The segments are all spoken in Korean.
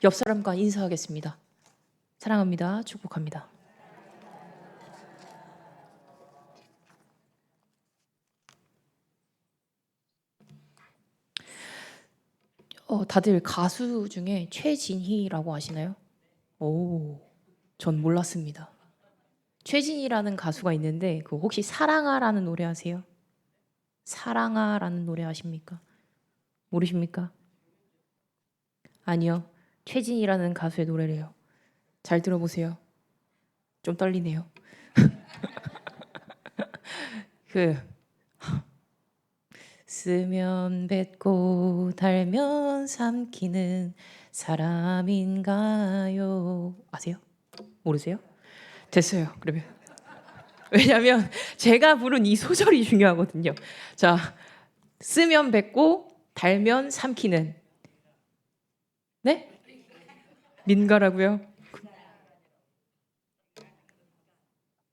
옆 사람과 인사하겠습니다. 사랑합니다. 축복합니다. 다들 가수 중에 최진희라고 아시나요? 오, 전 몰랐습니다. 최진희라는 가수가 있는데 그 혹시 사랑아라는 노래 아세요? 사랑아라는 노래 아십니까? 모르십니까? 아니요. 최진희라는 가수의 노래래요. 잘 들어보세요. 좀 떨리네요. 그 쓰면 뱉고 달면 삼키는 사람인가요? 아세요? 모르세요? 됐어요. 그러면 왜냐면 제가 부른 이 소절이 중요하거든요. 자, 쓰면 뱉고 달면 삼키는. 네? 민가라고요?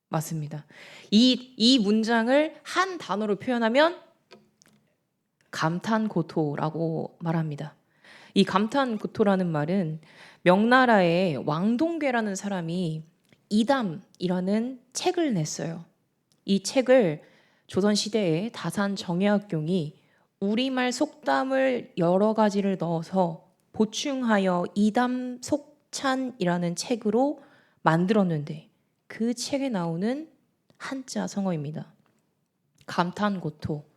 맞습니다. 이 문장을 한 단어로 표현하면 감탄고토라고 말합니다. 이 감탄고토라는 말은 명나라의 왕동괴라는 사람이 이담이라는 책을 냈어요. 이 책을 조선시대에 다산 정약용이 우리말 속담을 여러 가지를 넣어서 보충하여 이담속찬이라는 책으로 만들었는데 그 책에 나오는 한자 성어입니다. 감탄고토.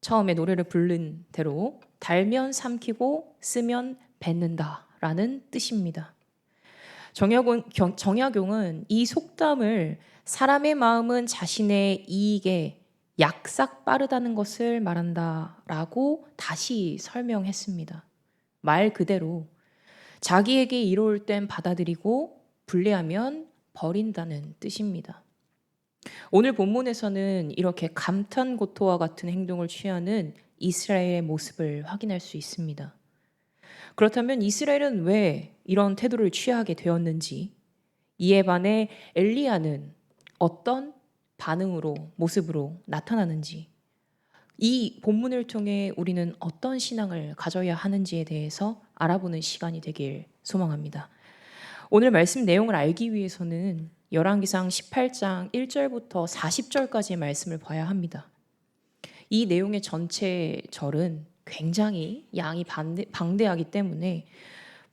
처음에 노래를 부른 대로 달면 삼키고 쓰면 뱉는다라는 뜻입니다. 정약용은 이 속담을 사람의 마음은 자신의 이익에 약삭 빠르다는 것을 말한다라고 다시 설명했습니다. 말 그대로 자기에게 이로울 땐 받아들이고 불리하면 버린다는 뜻입니다. 오늘 본문에서는 이렇게 감탄고토와 같은 행동을 취하는 이스라엘의 모습을 확인할 수 있습니다. 그렇다면 이스라엘은 왜 이런 태도를 취하게 되었는지, 이에 반해 엘리야는 어떤 반응으로, 모습으로 나타나는지, 이 본문을 통해 우리는 어떤 신앙을 가져야 하는지에 대해서 알아보는 시간이 되길 소망합니다. 오늘 말씀 내용을 알기 위해서는 열왕기상 18장 1절부터 40절까지의 말씀을 봐야 합니다. 이 내용의 전체 절은 굉장히 양이 방대하기 때문에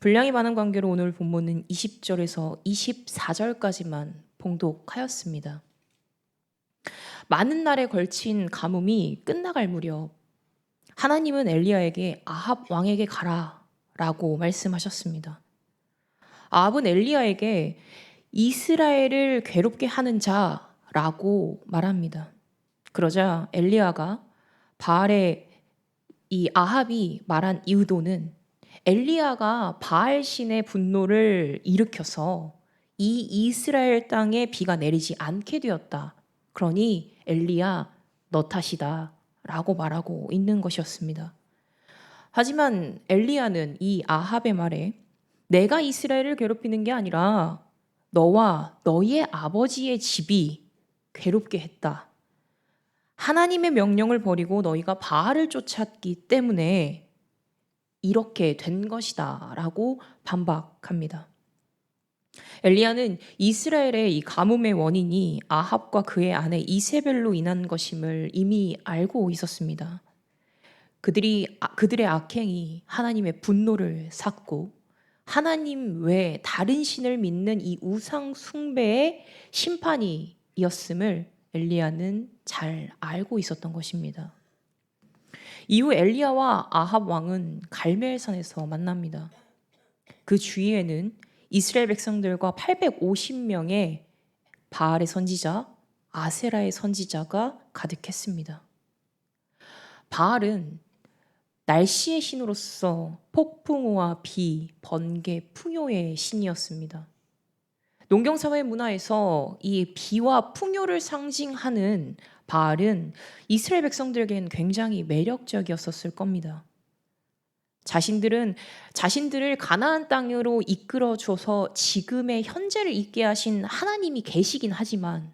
분량이 많은 관계로 오늘 본문은 20절에서 24절까지만 봉독하였습니다. 많은 날에 걸친 가뭄이 끝나갈 무렵 하나님은 엘리야에게 아합 왕에게 가라 라고 말씀하셨습니다. 아합은 엘리야에게 이스라엘을 괴롭게 하는 자라고 말합니다. 그러자 엘리야가 바알의 이 아합이 말한 의도는 엘리야가 바알 신의 분노를 일으켜서 이 이스라엘 땅에 비가 내리지 않게 되었다. 그러니 엘리야 너 탓이다 라고 말하고 있는 것이었습니다. 하지만 엘리야는 이 아합의 말에 내가 이스라엘을 괴롭히는 게 아니라 너와 너의 아버지의 집이 괴롭게 했다. 하나님의 명령을 버리고 너희가 바알을 쫓았기 때문에 이렇게 된 것이다 라고 반박합니다. 엘리야는 이스라엘의 이 가뭄의 원인이 아합과 그의 아내 이세벨로 인한 것임을 이미 알고 있었습니다. 그들의 악행이 하나님의 분노를 샀고 하나님 외 다른 신을 믿는 이 우상 숭배의 심판이었음을 엘리야는 잘 알고 있었던 것입니다. 이후 엘리야와 아합 왕은 갈멜산에서 만납니다. 그 주위에는 이스라엘 백성들과 850명의 바알의 선지자, 아세라의 선지자가 가득했습니다. 바알은 날씨의 신으로서 폭풍우와 비, 번개, 풍요의 신이었습니다. 농경사회 문화에서 이 비와 풍요를 상징하는 바알은 이스라엘 백성들에겐 굉장히 매력적이었을 겁니다. 자신들을 가나안 땅으로 이끌어 줘서 지금의 현재를 있게 하신 하나님이 계시긴 하지만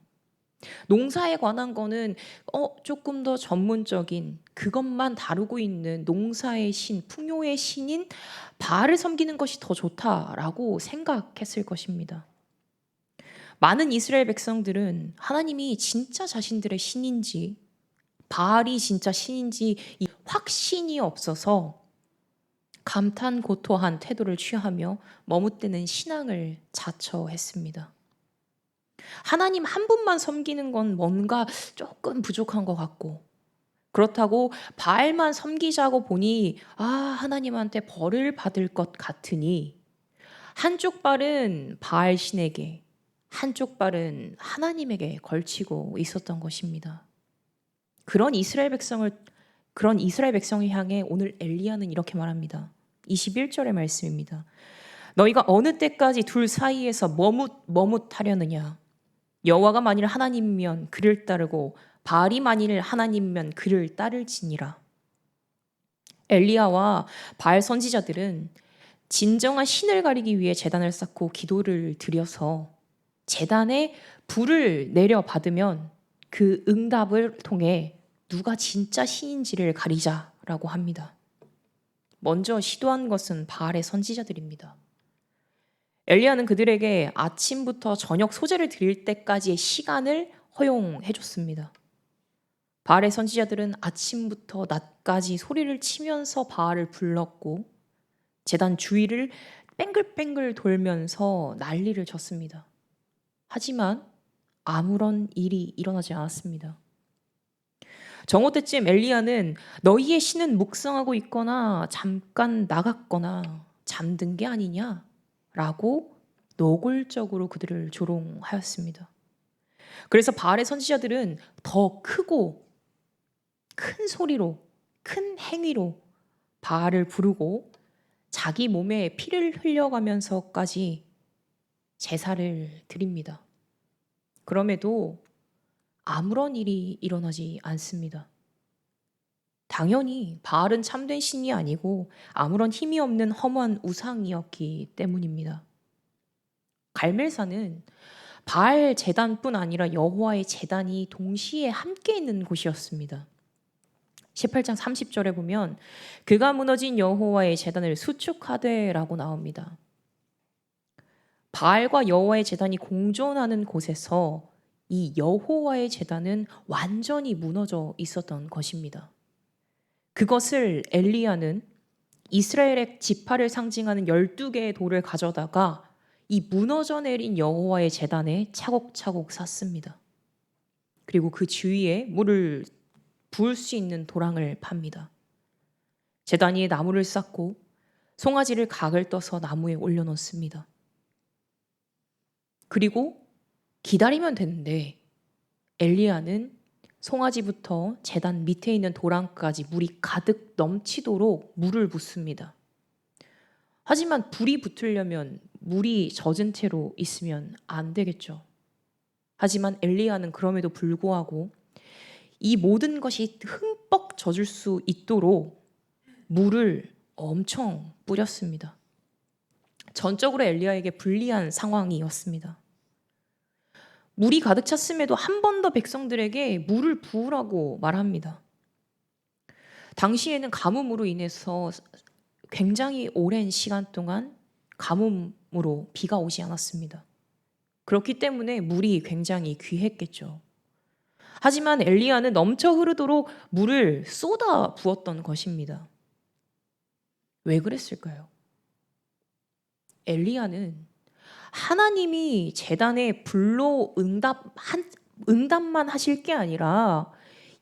농사에 관한 거는 조금 더 전문적인 그것만 다루고 있는 농사의 신, 풍요의 신인 바알을 섬기는 것이 더 좋다라고 생각했을 것입니다. 많은 이스라엘 백성들은 하나님이 진짜 자신들의 신인지 바알이 진짜 신인지 이 확신이 없어서 감탄고토한 태도를 취하며 머뭇대는 신앙을 자처했습니다. 하나님 한 분만 섬기는 건 뭔가 조금 부족한 것 같고, 그렇다고 바알만 섬기자고 보니 하나님한테 벌을 받을 것 같으니 한쪽 발은 바알 신에게, 한쪽 발은 하나님에게 걸치고 있었던 것입니다. 그런 이스라엘 백성을 향해 오늘 엘리야는 이렇게 말합니다. 21절의 말씀입니다. 너희가 어느 때까지 둘 사이에서 머뭇하려느냐? 여호와가 만일 하나님이면 그를 따르고 바알이 만일 하나님이면 그를 따를지니라. 엘리야와 바알 선지자들은 진정한 신을 가리기 위해 제단을 쌓고 기도를 드려서 제단에 불을 내려 받으면 그 응답을 통해 누가 진짜 신인지를 가리자라고 합니다. 먼저 시도한 것은 바알의 선지자들입니다. 엘리야는 그들에게 아침부터 저녁 소재를 드릴 때까지의 시간을 허용해 줬습니다. 바알의 선지자들은 아침부터 낮까지 소리를 치면서 바알을 불렀고 제단 주위를 뱅글뱅글 돌면서 난리를 쳤습니다. 하지만 아무런 일이 일어나지 않았습니다. 정오 때쯤 엘리야는 너희의 신은 묵상하고 있거나 잠깐 나갔거나 잠든 게 아니냐? 라고 노골적으로 그들을 조롱하였습니다. 그래서 바알의 선지자들은 더 크고 큰 소리로, 큰 행위로 바알을 부르고 자기 몸에 피를 흘려가면서까지 제사를 드립니다. 그럼에도 아무런 일이 일어나지 않습니다. 당연히 바알은 참된 신이 아니고 아무런 힘이 없는 허무한 우상이었기 때문입니다. 갈멜산은 바알 제단뿐 아니라 여호와의 제단이 동시에 함께 있는 곳이었습니다. 18장 30절에 보면 그가 무너진 여호와의 제단을 수축하되라고 나옵니다. 바알과 여호와의 제단이 공존하는 곳에서 이 여호와의 제단은 완전히 무너져 있었던 것입니다. 그것을 엘리야는 이스라엘의 지파를 상징하는 12개의 돌을 가져다가 이 무너져 내린 여호와의 제단에 차곡차곡 쌓습니다. 그리고 그 주위에 물을 부을 수 있는 도랑을 팝니다. 제단 위에 나무를 쌓고 송아지를 각을 떠서 나무에 올려놓습니다. 그리고 기다리면 되는데 엘리야는 송아지부터 제단 밑에 있는 도랑까지 물이 가득 넘치도록 물을 붓습니다. 하지만 불이 붙으려면 물이 젖은 채로 있으면 안 되겠죠. 하지만 엘리야는 그럼에도 불구하고 이 모든 것이 흠뻑 젖을 수 있도록 물을 엄청 뿌렸습니다. 전적으로 엘리야에게 불리한 상황이었습니다. 물이 가득 찼음에도 한 번 더 백성들에게 물을 부으라고 말합니다. 당시에는 가뭄으로 인해서 굉장히 오랜 시간 동안 가뭄으로 비가 오지 않았습니다. 그렇기 때문에 물이 굉장히 귀했겠죠. 하지만 엘리야는 넘쳐 흐르도록 물을 쏟아 부었던 것입니다. 왜 그랬을까요? 엘리야는 하나님이 제단에 불로 응답만 하실 게 아니라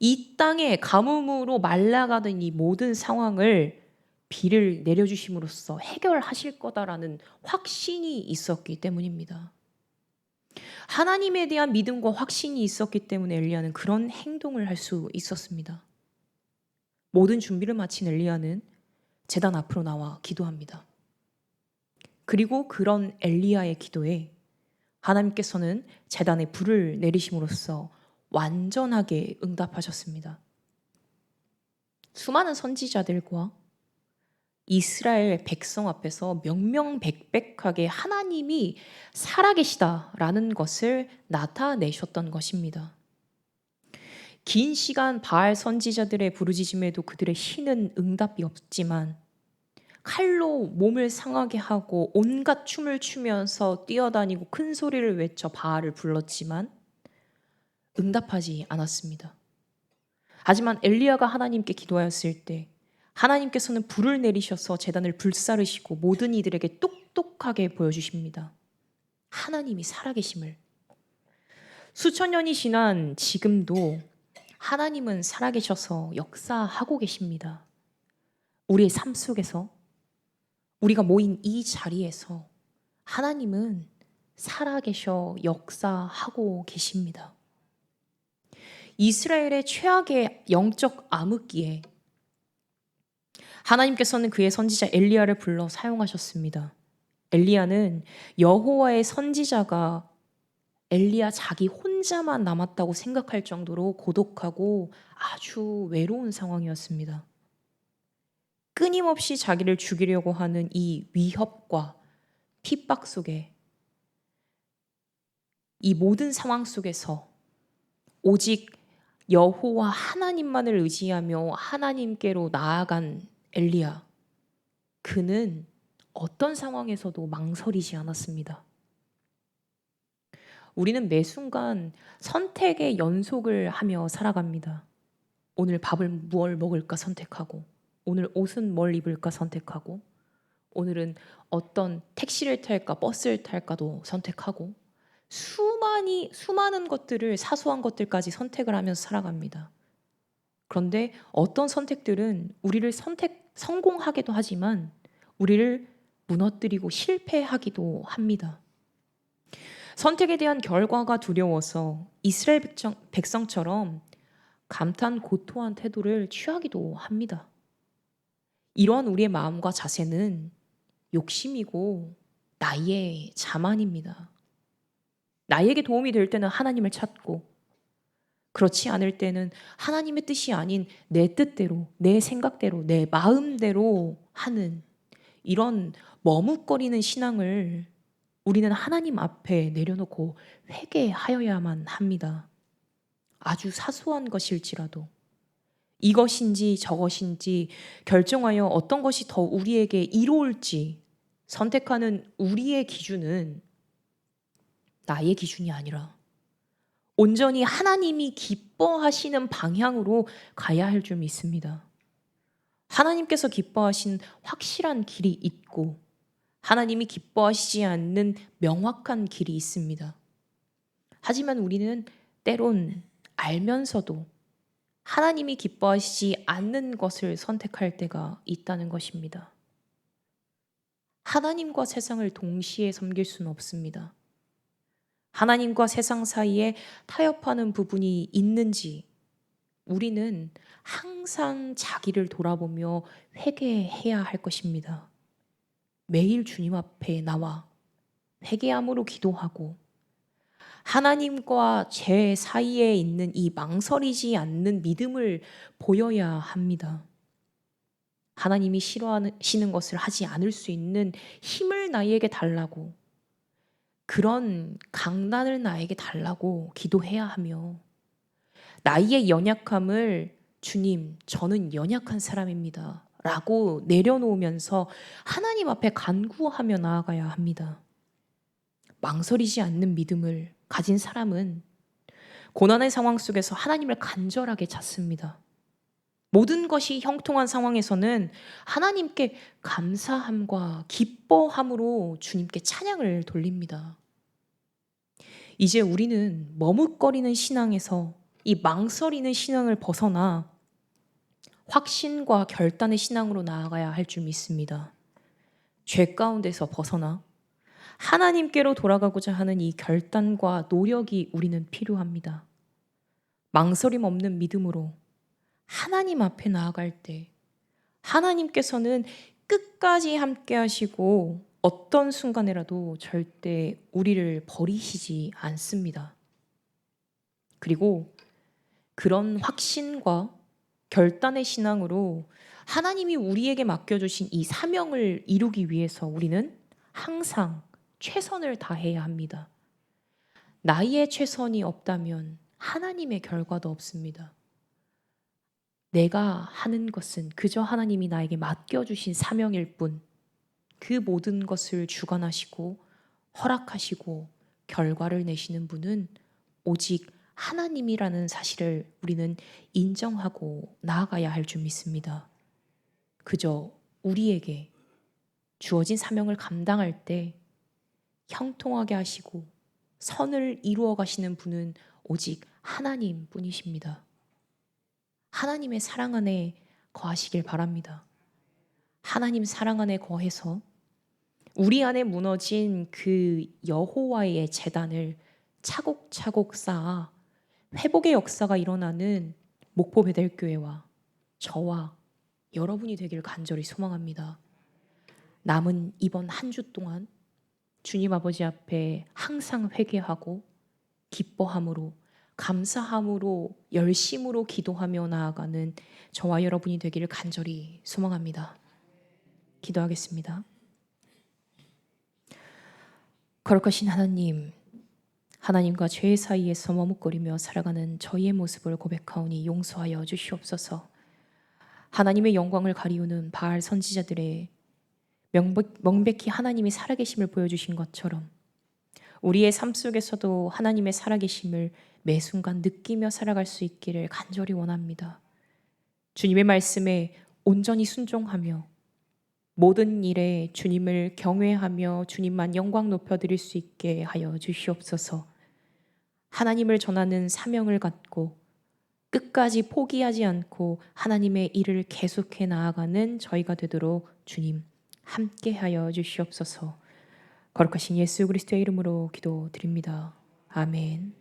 이 땅에 가뭄으로 말라가던 이 모든 상황을 비를 내려주심으로써 해결하실 거다라는 확신이 있었기 때문입니다. 하나님에 대한 믿음과 확신이 있었기 때문에 엘리야는 그런 행동을 할 수 있었습니다. 모든 준비를 마친 엘리야는 제단 앞으로 나와 기도합니다. 그리고 그런 엘리야의 기도에 하나님께서는 제단에 불을 내리심으로써 완전하게 응답하셨습니다. 수많은 선지자들과 이스라엘 백성 앞에서 명명백백하게 하나님이 살아계시다라는 것을 나타내셨던 것입니다. 긴 시간 바알 선지자들의 부르짖음에도 그들의 신은 응답이 없지만 칼로 몸을 상하게 하고 온갖 춤을 추면서 뛰어다니고 큰 소리를 외쳐 바알을 불렀지만 응답하지 않았습니다. 하지만 엘리야가 하나님께 기도하였을 때 하나님께서는 불을 내리셔서 제단을 불사르시고 모든 이들에게 똑똑하게 보여주십니다. 하나님이 살아계심을. 수천 년이 지난 지금도 하나님은 살아계셔서 역사하고 계십니다. 우리의 삶 속에서, 우리가 모인 이 자리에서 하나님은 살아계셔 역사하고 계십니다. 이스라엘의 최악의 영적 암흑기에 하나님께서는 그의 선지자 엘리야를 불러 사용하셨습니다. 엘리야는 여호와의 선지자가 엘리야 자기 혼자만 남았다고 생각할 정도로 고독하고 아주 외로운 상황이었습니다. 끊임없이 자기를 죽이려고 하는 이 위협과 핍박 속에, 이 모든 상황 속에서 오직 여호와 하나님만을 의지하며 하나님께로 나아간 엘리야, 그는 어떤 상황에서도 망설이지 않았습니다. 우리는 매 순간 선택의 연속을 하며 살아갑니다. 오늘 밥을 무엇을 먹을까 선택하고, 오늘 옷은 뭘 입을까 선택하고, 오늘은 어떤 택시를 탈까 버스를 탈까도 선택하고, 수많은 것들을, 사소한 것들까지 선택을 하면서 살아갑니다. 그런데 어떤 선택들은 우리를 성공하게도 하지만 우리를 무너뜨리고 실패하기도 합니다. 선택에 대한 결과가 두려워서 이스라엘 백성처럼 감탄 고토한 태도를 취하기도 합니다. 이러한 우리의 마음과 자세는 욕심이고 나의 자만입니다. 나에게 도움이 될 때는 하나님을 찾고, 그렇지 않을 때는 하나님의 뜻이 아닌 내 뜻대로, 내 생각대로, 내 마음대로 하는 이런 머뭇거리는 신앙을 우리는 하나님 앞에 내려놓고 회개하여야만 합니다. 아주 사소한 것일지라도 이것인지 저것인지 결정하여 어떤 것이 더 우리에게 이로울지 선택하는 우리의 기준은 나의 기준이 아니라 온전히 하나님이 기뻐하시는 방향으로 가야 할 줄 믿습니다. 하나님께서 기뻐하신 확실한 길이 있고 하나님이 기뻐하시지 않는 명확한 길이 있습니다. 하지만 우리는 때론 알면서도 하나님이 기뻐하시지 않는 것을 선택할 때가 있다는 것입니다. 하나님과 세상을 동시에 섬길 수는 없습니다. 하나님과 세상 사이에 타협하는 부분이 있는지 우리는 항상 자기를 돌아보며 회개해야 할 것입니다. 매일 주님 앞에 나와 회개함으로 기도하고 하나님과 제 사이에 있는 이 망설이지 않는 믿음을 보여야 합니다. 하나님이 싫어하시는 것을 하지 않을 수 있는 힘을 나에게 달라고, 그런 강단을 나에게 달라고 기도해야 하며, 나의 연약함을 주님, 저는 연약한 사람입니다 라고 내려놓으면서 하나님 앞에 간구하며 나아가야 합니다. 망설이지 않는 믿음을 가진 사람은 고난의 상황 속에서 하나님을 간절하게 찾습니다. 모든 것이 형통한 상황에서는 하나님께 감사함과 기뻐함으로 주님께 찬양을 돌립니다. 이제 우리는 머뭇거리는 신앙에서 이 망설이는 신앙을 벗어나 확신과 결단의 신앙으로 나아가야 할 줄 믿습니다. 죄 가운데서 벗어나 하나님께로 돌아가고자 하는 이 결단과 노력이 우리는 필요합니다. 망설임 없는 믿음으로 하나님 앞에 나아갈 때 하나님께서는 끝까지 함께 하시고 어떤 순간에라도 절대 우리를 버리시지 않습니다. 그리고 그런 확신과 결단의 신앙으로 하나님이 우리에게 맡겨주신 이 사명을 이루기 위해서 우리는 항상 최선을 다해야 합니다. 나의 최선이 없다면 하나님의 결과도 없습니다. 내가 하는 것은 그저 하나님이 나에게 맡겨주신 사명일 뿐, 그 모든 것을 주관하시고 허락하시고 결과를 내시는 분은 오직 하나님이라는 사실을 우리는 인정하고 나아가야 할 줄 믿습니다. 그저 우리에게 주어진 사명을 감당할 때 형통하게 하시고 선을 이루어 가시는 분은 오직 하나님 뿐이십니다. 하나님의 사랑 안에 거하시길 바랍니다. 하나님 사랑 안에 거해서 우리 안에 무너진 그 여호와의 제단을 차곡차곡 쌓아 회복의 역사가 일어나는 목포 베델교회와 저와 여러분이 되길 간절히 소망합니다. 남은 이번 한 주 동안 주님 아버지 앞에 항상 회개하고 기뻐함으로 감사함으로 열심으로 기도하며 나아가는 저와 여러분이 되기를 간절히 소망합니다. 기도하겠습니다. 거룩하신 하나님, 하나님과 죄 사이에서 머뭇거리며 살아가는 저희의 모습을 고백하오니 용서하여 주시옵소서. 하나님의 영광을 가리우는 바알 선지자들의 명백히 하나님이 살아계심을 보여주신 것처럼 우리의 삶 속에서도 하나님의 살아계심을 매 순간 느끼며 살아갈 수 있기를 간절히 원합니다. 주님의 말씀에 온전히 순종하며 모든 일에 주님을 경외하며 주님만 영광 높여드릴 수 있게 하여 주시옵소서. 하나님을 전하는 사명을 갖고 끝까지 포기하지 않고 하나님의 일을 계속해 나아가는 저희가 되도록 주님 함께하여 주시옵소서. 거룩하신 예수 그리스도의 이름으로 기도드립니다. 아멘.